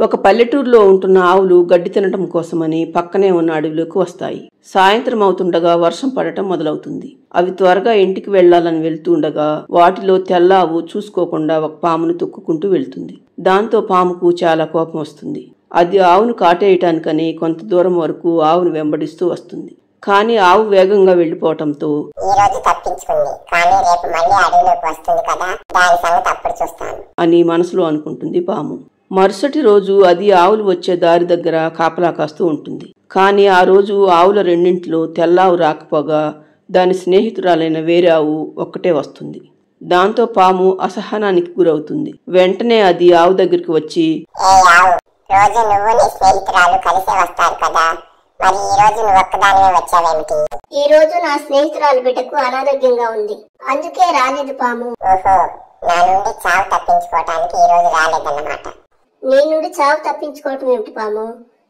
ఒక పల్లెటూరులో ఉంటున్న ఆవులు గడ్డి తినటం కోసమని పక్కనే ఉన్న అడవిలోకి వస్తాయి. సాయంత్రం అవుతుండగా వర్షం పడటం మొదలవుతుంది. అవి త్వరగా ఇంటికి వెళ్లాలని వెళ్తుండగా వాటిలో తెల్ల ఆవు చూసుకోకుండా ఒక పామును తొక్కుకుంటూ వెళ్తుంది. దాంతో పాముకు చాలా కోపం వస్తుంది. అది ఆవును కాటేయటానికని కొంత దూరం వరకు ఆవును వెంబడిస్తూ వస్తుంది. కానీ ఆవు వేగంగా వెళ్లిపోవటంతో అని మనసులో అనుకుంటుంది పాము. మరుసటి రోజు అది ఆవులు వచ్చే దారి దగ్గర కాపలా కాస్తూ ఉంటుంది. కానీ ఆ రోజు ఆవుల రెండింటిలో తెల్లావు రాకపోగా దాని స్నేహితురాలైన వేరే ఆవు ఒక్కటే వస్తుంది. దాంతో పాము అసహనానికి గురవుతుంది. వెంటనే అది ఆవు దగ్గరికి వచ్చి, రోజు నువ్వు నీ స్నేహితురాలు కలిసే వస్తారు కదా, మరి ఈ రోజు నువ్వు ఒక్కదానివే వచ్చావేమిటి? ఈ రోజు నా స్నేహితురాలు బిడ్డకు అనారోగ్యంగా ఉంది, అందుకే రాలేదు పాము. ఓహో, నా నుండి చావు తప్పించుకోవటానికి ఈ రోజు రాలేదన్నమాట. నీ నుండి చావు తప్పించుకోవటం ఏమిటి పాము?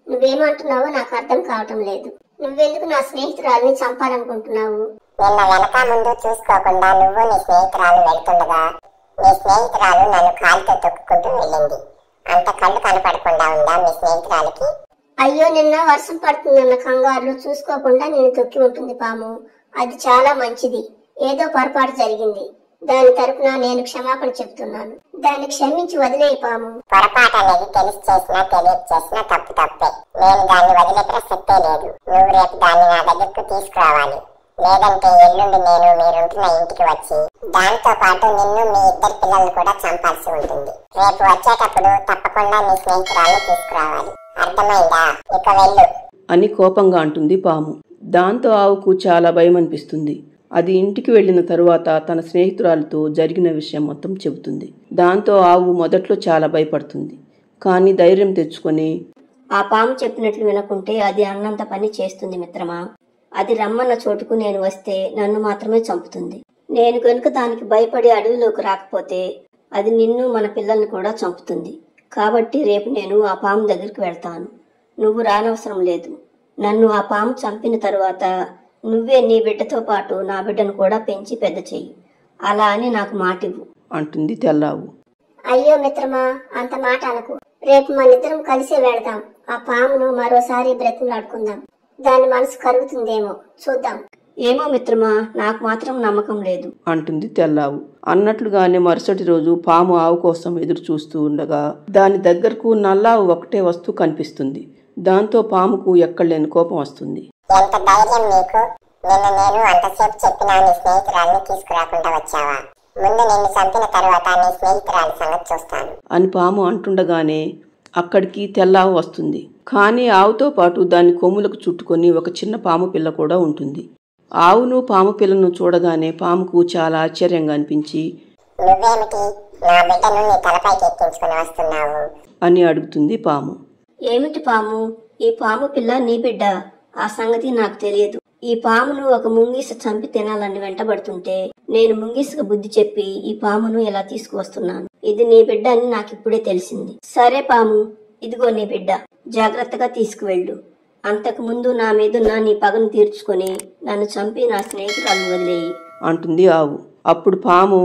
నువ్వేమంటున్నావో నాకు అర్థం కావటం లేదు. నువ్వెందుకు నా స్నేహితురాలని చంపాలనుకుంటున్నావు? నిన్న వెనక ముందు చూసుకోకుండా నువ్వు నీ స్నేహితురాలు వెళ్తుండగా నీ స్నేహితురాలు నన్ను కాలుతో తొక్కుకుంటూ వెళ్ళింది. అంత కళ్ళు కనపడకుండా ఉందా మీ స్నేహితురాలకి? అయ్యో, నిన్న వర్షం పడుతుందన్న కంగారులో చూసుకోకుండా నేను తొక్కి ఉంటుంది పాము. అది చాలా మంచిది. ఏదో పొరపాటు జరిగింది. దాని తరపున నేను క్షమాపణ చెప్తున్నాను. దాన్ని క్షమించి వదిలేయి పాము. పొరపాటు అనేది తెలిసి చేసినా తెలియక చేసినా తప్పు తప్పే. నేను దాన్ని వదిలే ప్రసక్తే లేదు. నువ్వు రేపు దాన్ని నా దగ్గరకు తీసుకురావాలి. లేదంటే ఎల్లుండి నేను మీరుంటున్న ఇంటికి వచ్చి దాంతో పాటు నిన్ను మీ ఇద్దరు పిల్లల్ని కూడా చంపాల్సి ఉంటుంది. రేపు వచ్చేటప్పుడు తప్పకుండా నీ స్నేహితురాలు తీసుకురావాలి. అర్థమైందా? ఇక వెళ్ళు అని కోపంగా అంటుంది పాము. దాంతో ఆవుకు చాలా భయం అనిపిస్తుంది. అది ఇంటికి వెళ్లిన తరువాత తన స్నేహితురాలతో జరిగిన విషయం మొత్తం చెబుతుంది. దాంతో ఆవు మొదట్లో చాలా భయపడుతుంది. కానీ ధైర్యం తెచ్చుకొని, ఆ పాము చెప్పినట్లు వినకుంటే అది అన్నంత పని చేస్తుంది మిత్రమా. అది రమ్మన్న చోటుకు నేను వస్తే నన్ను మాత్రమే చంపుతుంది. నేను కనుక దానికి భయపడి అడవిలోకి రాకపోతే అది నిన్ను మన పిల్లల్ని కూడా చంపుతుంది. కాబట్టి రేపు నేను ఆ పాము దగ్గరికి వెళ్తాను. నువ్వు రానవసరం లేదు. నన్ను ఆ పాము చంపిన తరువాత నువ్వే నీ బిడ్డతో పాటు నా బిడ్డను కూడా పెంచి పెద్ద చెయ్యి. అలా అని నాకు మాటివ్వు అంటుంది తెల్లావు. అయ్యో మిత్రమా, అంత మాట అనకు. రేపు మనిద్దరం కలిసి వెళదాం. ఆ పామును మరోసారి బ్రతిమలాడుకుందాం. దాని మనసు కరుగుతుందేమో, చూద్దాం. ఏమో మిత్రమా, నాకు మాత్రం నమ్మకం లేదు అంటుంది తెల్లావు. అన్నట్లుగానే మరుసటి రోజు పాము ఆవు కోసం ఎదురు చూస్తూ ఉండగా దాని దగ్గరకు నల్లావు ఒకటే వస్తూ కనిపిస్తుంది. దాంతో పాముకు ఎక్కడలేని కోపం వస్తుంది. ఎంత ధైర్యం నీకు? నిన్న నేను అంతసేపు చెప్పినా నీ స్నేహితురాల్ని తీసుకురాకుండా వచ్చావా? ముందు నిన్ను చంపిన తర్వాత నీ స్నేహితురాలి సంగతి చూస్తాను అని పాము అంటుండగానే అక్కడికి తెల్లావు వస్తుంది. కానీ ఆవుతో పాటు దాని కొమ్ములకు చుట్టుకొని ఒక చిన్న పాము పిల్ల కూడా ఉంటుంది. ఆవును పాము పిల్లను చూడగానే పాముకు చాలా ఆశ్చర్యంగా అనిపించి, నువ్వేమిటి నా బిడ్డను నీ తలపైకి ఎక్కించుకుని వస్తున్నావు అని అడుగుతుంది పాము. ఏమిటి పాము? ఈ పాము పిల్ల నీ బిడ్డ? ఆ సంగతి నాకు తెలియదు. ఈ పామును ఒక ముంగీస చంపి తినాలని వెంటబడుతుంటే నేను ముంగీసకు బుద్ధి చెప్పి ఈ పామును ఇలా తీసుకువస్తున్నాను. ఇది నీ బిడ్డ అని నాకిప్పుడే తెలిసింది. సరే పాము, ఇదిగో నీ బిడ్డ. జాగ్రత్తగా తీసుకువెళ్ళు. అంతకు ముందు నా మీదున్న నీ పగను తీర్చుకొని నన్ను చంపి నా స్నేహితురాలను వదిలేయి అంటుంది ఆవు. అప్పుడు పాము,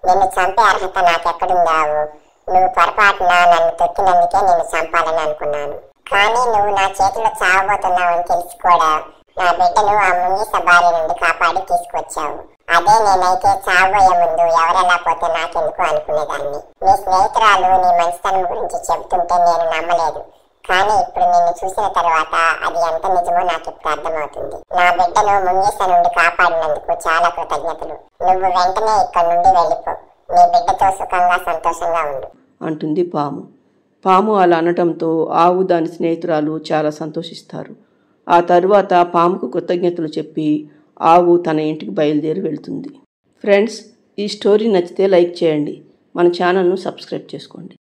నిన్ను చంపే అర్హత నాకెక్కడుంది ఆవు? నువ్వు పొరపాటున నన్ను తొక్కినందుకే నిన్ను చంపాలని అనుకున్నాను. కానీ నువ్వు నా చేతిలో చావబోతున్నావని తెలిసి కూడా నా బిడ్డను ఆ ముంగీస బారి నుండి కాపాడి తీసుకొచ్చావు. అదే నేనైతే చావబోయే ముందు ఎవరెలా పోతే నాకెందుకు అనుకునేదాన్ని. నీ స్నేహితురాలు నీ మంచితనం గురించి చెబుతుంటే నేను నమ్మలేదు. కానీ ఇప్పుడు నిన్ను చూసిన తర్వాత అది ఎంత నిజమో నాకు ఇప్పుడు అర్థమవుతుంది. నా బిడ్డను ముంగీస నుండి కాపాడినందుకు చాలా కృతజ్ఞతలు. నువ్వు వెంటనే ఇక్కడ నుండి వెళ్ళిపో. నీ బిడ్డతో సుఖంగా సంతోషంగా ఉండు అంటుంది పాము. పాము అలా అనటంతో ఆవు దాని స్నేహితురాలు చాలా సంతోషిస్తారు. ఆ తరువాత పాముకు కృతజ్ఞతలు చెప్పి ఆవు తన ఇంటికి బయలుదేరి వెళ్తుంది. ఫ్రెండ్స్, ఈ స్టోరీ నచ్చితే లైక్ చేయండి. మన ఛానల్ను సబ్స్క్రైబ్ చేసుకోండి.